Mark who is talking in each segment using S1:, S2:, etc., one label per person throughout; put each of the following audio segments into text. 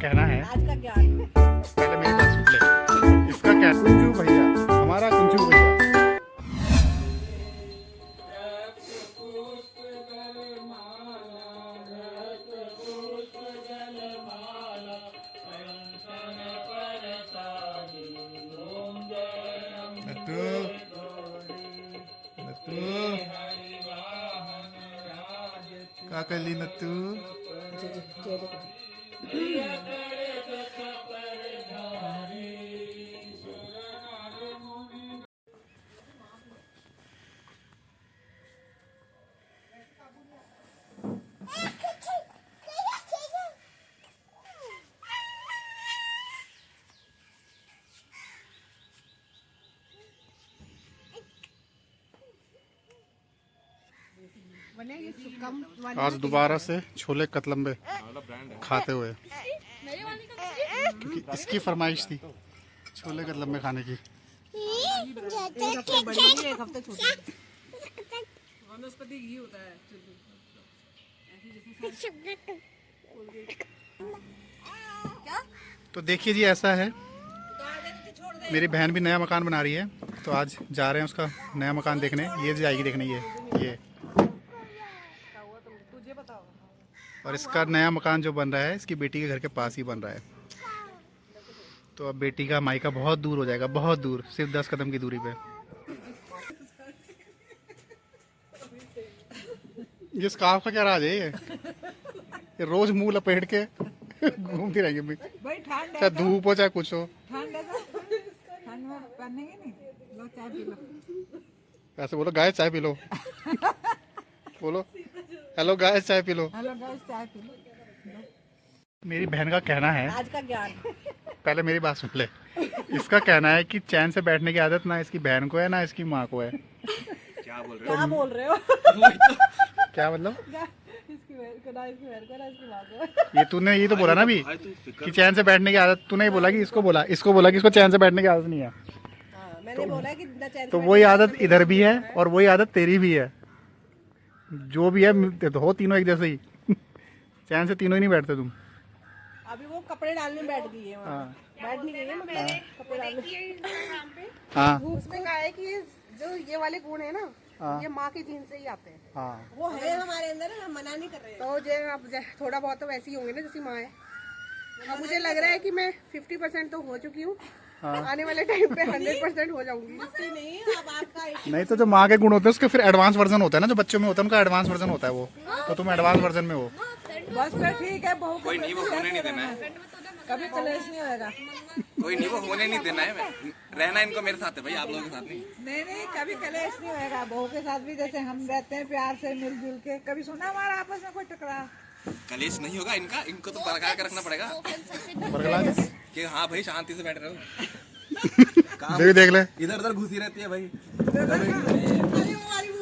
S1: कहना है,
S2: आज का ज्ञान
S1: पहले मेरी बात सुन ले। इसका क्या, कुंजू भैया, हमारा कुंजू भैया। क्या कर ली नत्तू? आज दोबारा से छोले कतलम्बे खाते हुए, क्योंकि इसकी फरमाइश थी छोले कतलम्बे खाने की। तो देखिए जी, ऐसा है, मेरी बहन भी नया मकान बना रही है, तो आज जा रहे हैं उसका नया मकान देखने। ये जाएगी देखने, ये और इसका नया मकान जो बन रहा है इसकी बेटी के घर के पास ही बन रहा है। तो अब बेटी का मायका बहुत दूर हो जाएगा, बहुत दूर, सिर्फ 10 कदम की दूरी पे। ये स्कार्फ का क्या राज है? ये रोज मुंह लपेट के घूमती रहेंगे, चाहे धूप हो चाहे कुछ हो।
S2: ठंड में पहनेंगे नहीं, लो चाय पी लो।
S1: ऐसे बोलो, गाय चाय पी लो। बोलो, हेलो गाइस चाय पी लो।
S2: हेलो गाइस चाय पी लो।
S1: मेरी बहन का कहना है,
S2: आज का ज्ञान
S1: पहले मेरी बात सुन ले। इसका कहना है कि चैन से बैठने की आदत ना इसकी बहन को है ना इसकी माँ को है।
S2: क्या बोल रहे हो?
S1: क्या मतलब?
S2: इसकी बहन को ना इसकी बहन को ना इसकी माँ को।
S1: ये तूने ये तो बोला ना अभी कि चैन से बैठने की आदत, तूने ही बोला कि इसको बोला कि इसको चैन से बैठने की आदत नहीं है।
S2: मैंने बोला कि ना चैन से
S1: तो वही आदत इधर भी है और वही आदत तेरी भी है। जो भी है हो तीनों एक जैसे ही। चैन से तीनों ही नहीं बैठते तुम।
S2: अभी वो कपड़े डालने बैठ गई है। बैठ नहीं गई है, मैंने कपड़े डालने।
S1: हाँ,
S3: उसमें कहा है कि जो ये वाले गुण है ना, ये माँ के जीन से ही आते हैं।
S1: हाँ,
S2: वो है हमारे अंदर, हम मना नहीं कर रहे हैं।
S3: तो अब थोड़ा बहुत तो वैसे ही होंगे ना जैसी माँ है। अब मुझे लग रहा है कि मैं 50% तो हो चुकी हूँ। आने वाले टाइम पे 100% हो जाऊंगी।
S2: नहीं, अब आपका
S1: नहीं तो जो माँ के गुण होते हैं उसके फिर एडवांस वर्जन होता है ना, जो बच्चों में होता है उनका एडवांस वर्जन होता है वो। तो तुम एडवांस वर्जन में हो।
S2: बस फिर ठीक है, बहू
S4: कोई नहीं, वो होने नहीं देना है।
S2: कभी कलेश नहीं होगा।
S4: कोई नहीं, वो होने नहीं देना है। रहना इनको मेरे साथ है भाई, आप लोगों के साथ नहीं।
S2: नहीं, कभी कलेश नहीं होगा। बहू के साथ भी जैसे हम रहते हैं प्यार से मिलजुल के, कभी सुना हमारा आपस में कोई टकरा?
S4: कलेश नहीं होगा इनका, इनको तो बरकरार के रखना पड़ेगा कि हाँ भाई शांति से बैठ रहे हो।
S1: देख ले,
S4: इधर उधर घुसी रहती है भाई।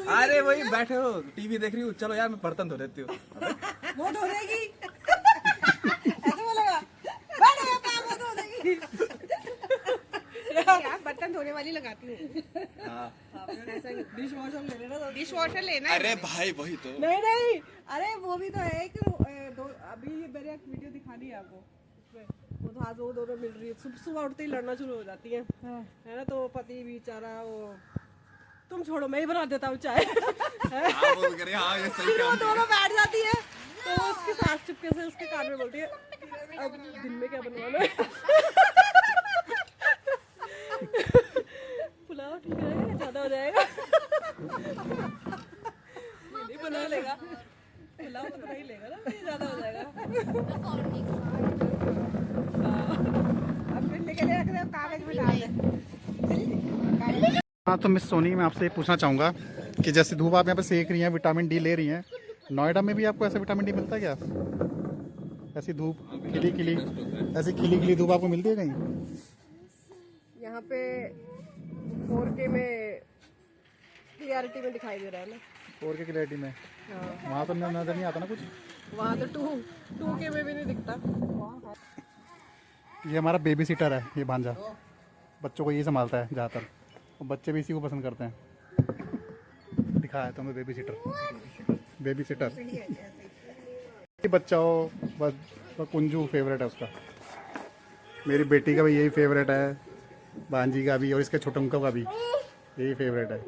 S4: अरे भाई बैठे हो, टीवी देख रही हूँ, चलो यार मैं बर्तन धो देती हूँ।
S2: वो धो देगी। ऐसे बोलेगा, बैठ गया काम, वो धो देगी।
S3: यार बर्तन धोने वाली लगाती हूँ।
S2: डिश वॉशर ले लेना।
S3: डिश वॉशर लेना है।
S4: अरे भाई वही तो।
S2: नहीं, अरे वो भी तो है कि अभी ये मेरे एक वीडियो दिखानी है आपको। वो तो आज वो दोनों मिल रही है, सुबह उठते ही लड़ना शुरू हो जाती है ना। तो पति बेचारा वो, तुम छोड़ो मैं ही बना देता हूँ चाय।
S4: हाँ ये सही
S2: वो दोनों बैठ जाती है, तो उसकी सास चुपके से उसके कान में बोलती है, अब दिन में क्या बनवाना है? पुलाव ठीक है, ज्यादा हो जाएगा। नहीं बना लेगा, पुलाव तो बना ही लेगा ना, ज्यादा हो जाएगा।
S3: अब पिंडी के लिए रख दे, कागज में डाल दे।
S1: हाँ तो मिस सोनी, मैं आपसे ये पूछना चाहूँगा कि जैसे धूप आप यहाँ पे सेक रही हैं, विटामिन डी ले रही हैं, नोएडा में भी आपको ऐसा विटामिन डी मिलता है क्या? ऐसी धूप ऐसी खिली धूप आपको मिलती है कहीं?
S3: यहाँ पे 4K में क्लियरिटी में दिखाई दे रहा है ना।
S1: 4K क्लैरिटी में? वहाँ तो नजर नहीं आता ना कुछ।
S3: वहाँ तो 2K में भी नहीं दिखता।
S1: ये हमारा बेबी सीटर है, ये भांजा बच्चों को यही संभालता है ज़्यादातर, और बच्चे भी इसी को पसंद करते हैं। दिखाया तो हमें बेबी सीटर। बच्चा हो बस, कुंजू फेवरेट है उसका। मेरी बेटी का भी यही फेवरेट है, भांजी का भी और इसके छोटुंका का भी यही फेवरेट है।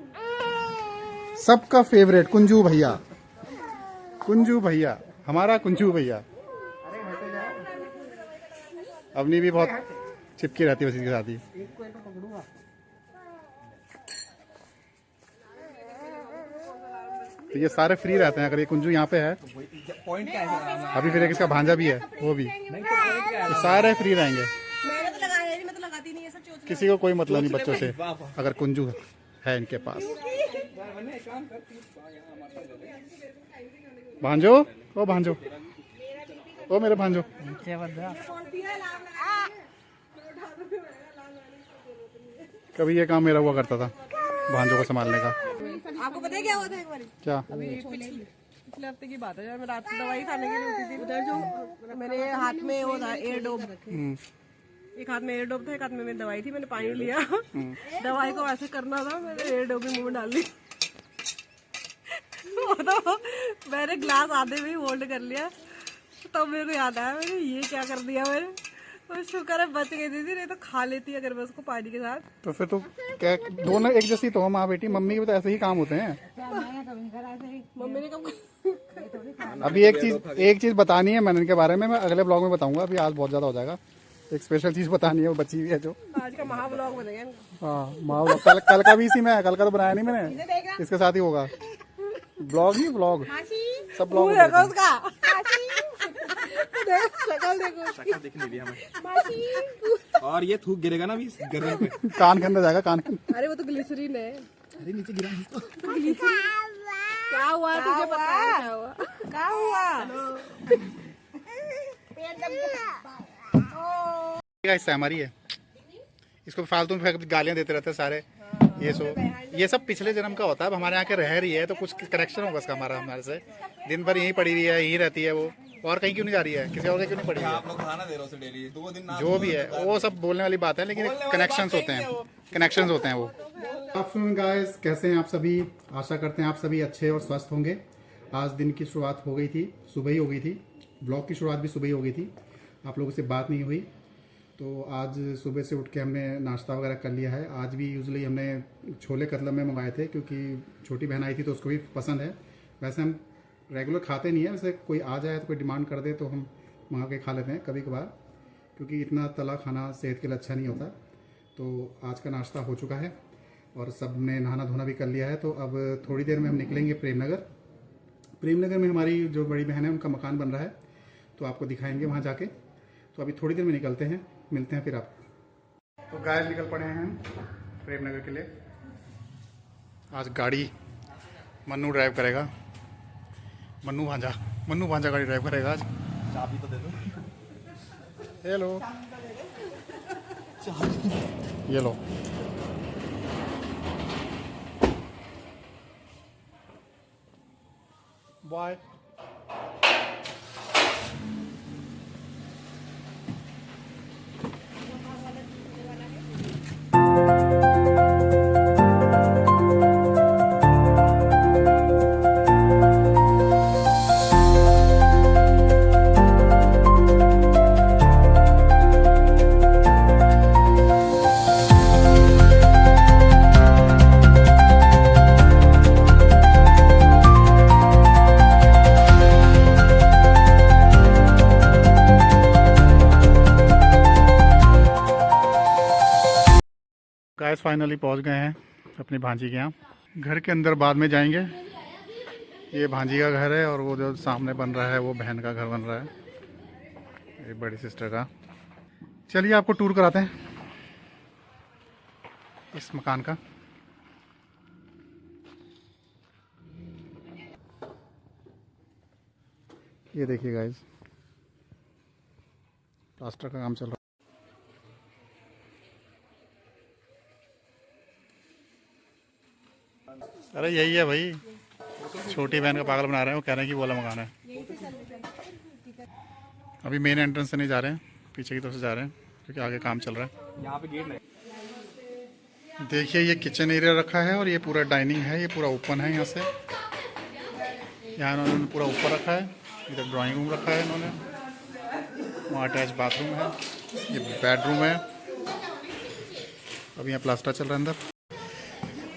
S1: सबका फेवरेट कुंजू भैया, कुंजू भैया, हमारा कुंजू भैया। अपनी भी बहुत चिपकी रहती है उसी के साथ ही। तो ये सारे फ्री रहते हैं अगर ये कुंजू यहाँ पे है।
S4: पॉइंट क्या है?
S1: अभी फिर एक इसका भांजा भी है, वो भी। ये सारे फ्री रहेंगे,
S2: मैंने तो लगाया नहीं, मैं तो लगाती नहीं ये सब चोच।
S1: किसी को कोई मतलब नहीं बच्चों से अगर कुंजू है इनके पास। भांजो, ओ भांजो, ओ मेरे भांजो। कभी ये काम मेरा हुआ करता था भांजों को संभालने का।
S2: आपको पता है क्या हुआ था एक बार?
S1: क्या?
S2: अभी पिछले हफ्ते की बात है जब मैं रात को दवाई खाने के लिए उठी थी, उधर जो मेरे हाथ में वो था एयर डोब, एक हाथ में एयर डोब था, एक हाथ में मेरी दवाई थी। मैंने पानी लिया, दवाई को ऐसे करना था, मैंने एयर डोब भी मुंह में डाल दी। तो मैंने ग्लास आधे में ही होल्ड कर लिया, तब मेरे को याद आया मैंने ये क्या कर दिया मैंने। तो शुक्र है बच गई थी, नहीं तो खा लेती अगर मैं उसको पानी के साथ।
S1: तो फिर तो क्या दोनों एक जैसी तो हो, माँ बेटी। मम्मी के तो ऐसे ही काम होते हैं।
S2: मम्मी ने कब
S1: अभी एक चीज बतानी है मैंने इनके बारे में, मैं अगले ब्लॉग में बताऊंगा। अभी आज बहुत ज्यादा हो जाएगा। एक स्पेशल चीज बतानी है, वो बची हुई है जो।
S2: आज का महाब्लॉग बनेगा।
S1: हाँ महाब्लॉग, कल का भी इसी में है। कल का तो बनाया नहीं मैंने, इसके साथ ही होगा। ब्लॉग नहीं ब्लॉग, सब ब्लॉग
S2: उसका शक्ल देखो,
S4: शक्ल दिख नहीं रही हमें। और ये थूक गिरेगा ना अभी गर्दन पे,
S1: कान के अंदर जाएगा, कान के अंदर।
S2: अरे वो तो ग्लिसरीन है।
S4: अरे नीचे गिरा इसको।
S2: क्या हुआ तुझे पता है क्या हुआ? क्या हुआ?
S1: इससे हमारी है, इसको फालतू में गालियां देते रहते हैं सारे। ये सब पिछले जन्म का होता है। अब हमारे यहाँ के रह रही है तो कुछ कनेक्शन होगा इसका हमारे से। दिन भर यहीं पड़ी हुई है, यहीं रहती है वो, और कहीं क्यों नहीं जा रही है, किसी और के क्यों नहीं पड़ी है।
S4: आप लोग खाना दे रहे हो उसे डेली 2 दिन ना,
S1: जो भी है वो सब बोलने वाली बात है, लेकिन कनेक्शंस होते हैं, कनेक्शंस होते हैं वो। आफ्टरनून गाइस, कैसे हैं आप सभी? आशा करते हैं आप सभी अच्छे और स्वस्थ होंगे। आज दिन की शुरुआत हो गई थी, सुबह ही हो गई थी। ब्लॉग की शुरुआत भी सुबह ही हो गई थी। आप लोगों से बात नहीं हुई, तो आज सुबह से उठ के हमने नाश्ता वगैरह कर लिया है। आज भी यूजुअली हमने छोले कतला में मंगाए थे, क्योंकि छोटी बहन आई थी तो उसको भी पसंद है। वैसे हम रेगुलर खाते नहीं है, वैसे कोई आ जाए तो कोई डिमांड कर दे तो हम मंगा के खा लेते हैं कभी कभार, क्योंकि इतना तला खाना सेहत के लिए अच्छा नहीं होता। तो आज का नाश्ता हो चुका है और सब ने नहाना धोना भी कर लिया है। तो अब थोड़ी देर में हम निकलेंगे प्रेमनगर। प्रेमनगर में हमारी जो बड़ी बहन है उनका मकान बन रहा है, तो आपको दिखाएंगे वहाँ जाके। तो अभी थोड़ी देर में निकलते हैं, मिलते हैं फिर आपको। तो गाइस निकल पड़े हैं हम प्रेमनगर के लिए। आज गाड़ी मन्नू ड्राइव करेगा, मन्नू भांजा गाड़ी ड्राइव करेगा आज।
S4: चाबी तो दे दो।
S1: हेलो, ये लो। बाय। गाइस फाइनली पहुंच गए हैं अपनी भांजी के यहाँ। घर के अंदर बाद में जाएंगे। ये भांजी का घर है और वो जो सामने बन रहा है वो बहन का घर बन रहा है, ये बड़ी सिस्टर का। चलिए आपको टूर कराते हैं इस मकान का। ये देखिए गाइस, प्लास्टर का काम चल रहा है। अरे यही है भाई, छोटी बहन का पागल बना रहे हैं। वो कह रहे हैं कि वो वाला मकान है। अभी मेन एंट्रेंस से नहीं जा रहे हैं, पीछे की तरफ से जा रहे हैं, क्योंकि आगे काम चल रहा है।
S4: यहाँ पे गेट लगे।
S1: देखिए ये किचन एरिया रखा है और ये पूरा डाइनिंग है, ये पूरा ओपन है। यहाँ से यहाँ इन्होंने पूरा ऊपर रखा है। इधर ड्राइंग रूम रखा है इन्होंने। वहाँ अटैच बाथरूम है, ये बेडरूम है। अभी यहाँ प्लास्टर चल रहा है अंदर।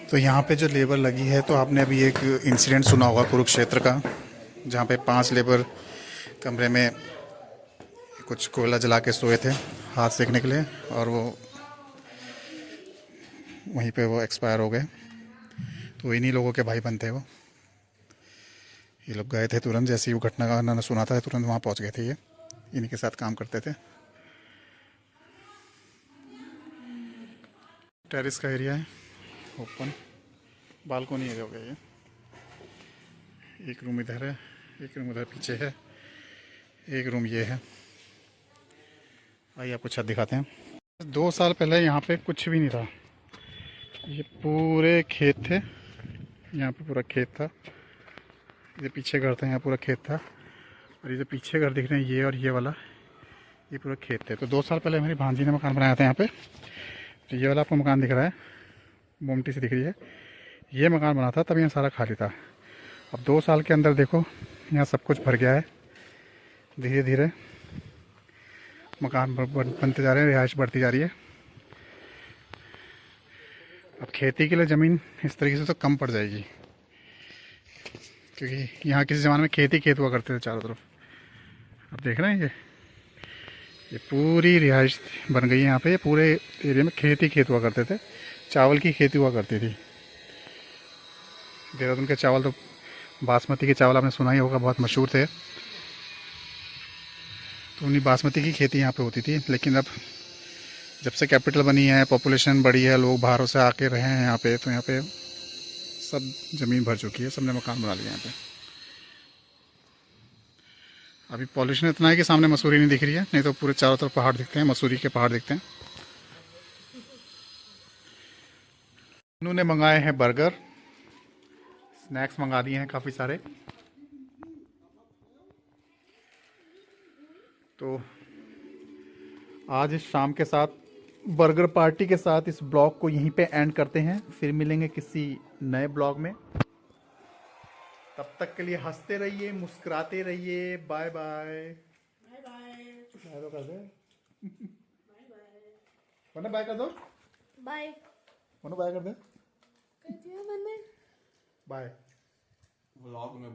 S1: तो यहाँ पे जो लेबर लगी है, तो आपने अभी एक इंसिडेंट सुना होगा कुरुक्षेत्र का, जहाँ पे 5 लेबर कमरे में कुछ कोयला जला के सोए थे हाथ सेकने के लिए, और वो वहीं पे वो एक्सपायर हो गए। तो इन्हीं लोगों के भाई बनते हैं वो। ये लोग गए थे तुरंत, जैसे ही वो घटना का उन्होंने सुना था तुरंत वहाँ पहुँच गए थे। ये इन्हीं के साथ काम करते थे। टेरिस का एरिया है, ओपन बालकोनी है जो गई है। एक रूम इधर है, एक रूम उधर पीछे है, एक रूम ये है। आइए आपको छत दिखाते हैं। 2 साल पहले यहाँ पे कुछ भी नहीं था, ये पूरे खेत थे। यहाँ पे पूरा खेत था, ये पीछे घर था, यहाँ पूरा खेत था। और ये जो पीछे घर दिख रहे हैं, ये और ये वाला, ये पूरा खेत थे। तो 2 साल पहले मेरी भांजी ने मकान बनाया था यहाँ पे। तो ये वाला आपको मकान दिख रहा है, मोमटी से दिख रही है, ये मकान बना था तब यहाँ सारा खाली था। अब 2 साल के अंदर देखो यहाँ सब कुछ भर गया है। धीरे धीरे मकान बनते जा रहे हैं, रिहाइश बढ़ती जा रही है। अब खेती के लिए ज़मीन इस तरीके से तो कम पड़ जाएगी, क्योंकि यहाँ किसी ज़माने में खेत हुआ करते थे चारों तरफ। अब देख रहे हैं ये पूरी रिहाइश बन गई है यहाँ पे। ये पूरे एरिया में खेत हुआ करते थे, चावल की खेती हुआ करती थी। देहरादून के चावल तो बासमती के चावल आपने सुना ही होगा, बहुत मशहूर थे। तो उन्हीं बासमती की खेती यहाँ पे होती थी। लेकिन अब जब से कैपिटल बनी है, पॉपुलेशन बढ़ी है, लोग बाहरों से आके रहे हैं यहाँ पे, तो यहाँ पे सब ज़मीन भर चुकी है, सबने मकान बना लिया यहाँ पे। अभी पॉल्यूशन इतना है कि सामने मसूरी नहीं दिख रही है, नहीं तो पूरे चारों तरफ पहाड़ दिखते हैं, मसूरी के पहाड़ दिखते हैं। उन्होंने मंगाए हैं बर्गर, स्नैक्स मंगा दिए हैं काफ़ी सारे। तो आज इस शाम के साथ, बर्गर पार्टी के साथ, इस ब्लॉग को यहीं पे एंड करते हैं। फिर मिलेंगे किसी नए ब्लॉग में। तब तक के लिए हंसते रहिए, मुस्कुराते रहिए। Bye bye. Bye bye. Bye कर दे। वरना बाय कर दो।
S3: बाय।
S1: वरना बाय कर दे।
S3: कर दिया मैंने।
S1: बाय।
S4: व्लॉग में